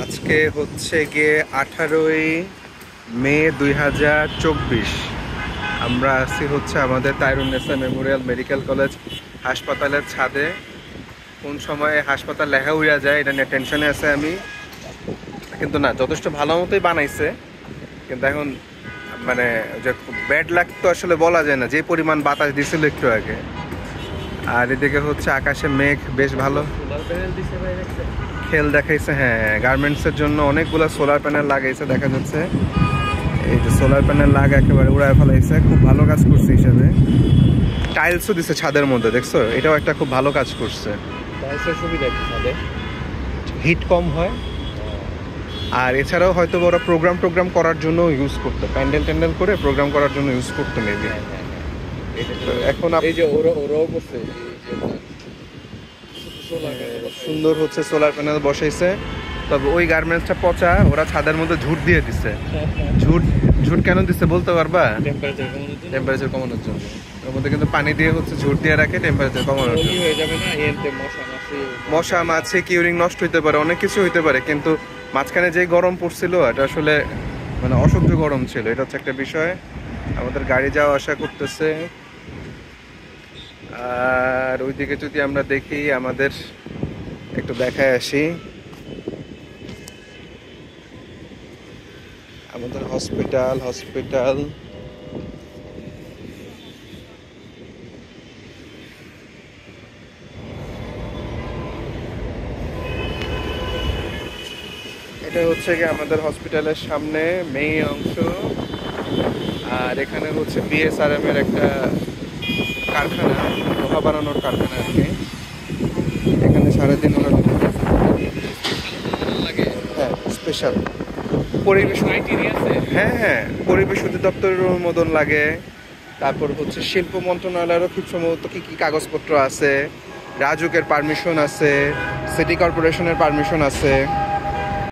আজকে হচ্ছে গিয়ে 18ই মে 2024। আমরা আছি হচ্ছে আমাদের তাইরুন্নেসা মেমোরিয়াল মেডিকেল কলেজ হাসপাতালের ছাদে। কোন সময় হাসপাতাল লেখা উড়া যায় এটা নিয়ে টেনশনে আছে আমি, কিন্তু না, যথেষ্ট ভালো মতোই বানাইছে। কিন্তু এখন মানে যে ব্যাড লাক তো আসলে বলা যায় না, যে পরিমাণ বাতাস দিছিল একটু আগে। আর এদিকে হচ্ছে আকাশে মেঘ বেশ ভালো খেল দেখাইছে। হ্যাঁ, গার্মেন্টসের জন্য অনেকগুলো সোলার প্যানেল লাগাইছে দেখা যাচ্ছে। এই যে সোলার প্যানেল লাগা একেবারে উড়ায় ফেলাইছে, খুব ভালো কাজ করছে হিসাবে। টাইলসও দিছে ছাদের মধ্যে, দেখছো? এটাও একটা খুব ভালো কাজ করছে। টাইলসের সুবিধা কি ছাদে? হিট কম হয়। আর এছাড়াও হয়তো ওরা প্রোগ্রাম করার জন্য ইউজ করতো, প্যান্ডেল করে প্রোগ্রাম করার জন্য ইউজ করতো মেবি। এখন এই যে ওরাও করছে সুন্দর হচ্ছে সোলার প্যানেল বসাইছে। তবে ওই গার্মেন্টসটা পচা, ওরা ছাদের মধ্যে ঝুট দিয়ে দিছে। ঝুট কেন দিচ্ছে বলতে পারবা? টেম্পারেচার কমানোর জন্য। ওর মধ্যে কিন্তু পানি দিয়ে হচ্ছে ঝুট দিয়ে রাখে টেম্পারেচার কমানোর জন্য। মশা মাছি কিউরিং নষ্ট হইতে পারে, অনেক কিছু হইতে পারে, কিন্তু মাঝখানে যে গরম পড়ছিল এটা আসলে মানে অসহ্য গরম ছিল, এটা হচ্ছে একটা বিষয়। আমাদের গাড়ি যাওয়া আসা করতেছে। আর ওইদিকে যদি আমরা দেখি, আমাদের একটু দেখায় আসি আমাদের হসপিটাল। এটা হচ্ছে কি আমাদের হসপিটালের সামনে মেইন অংশ। আর এখানে হচ্ছে বিএসআরএম এর একটা কারখানা, লোহা বানানোর কারখানা আর কি। এখানে সারাদিন ওরা লাগে। হ্যাঁ, স্পেশাল পরিবেশ। হ্যাঁ, পরিবেশ অধিদপ্তরের অনুমোদন লাগে। তারপর হচ্ছে শিল্প মন্ত্রণালয়েরও খুব সম্ভবত কি কাগজপত্র আছে, রাজুকের পারমিশন আছে, সিটি কর্পোরেশনের পারমিশন আছে।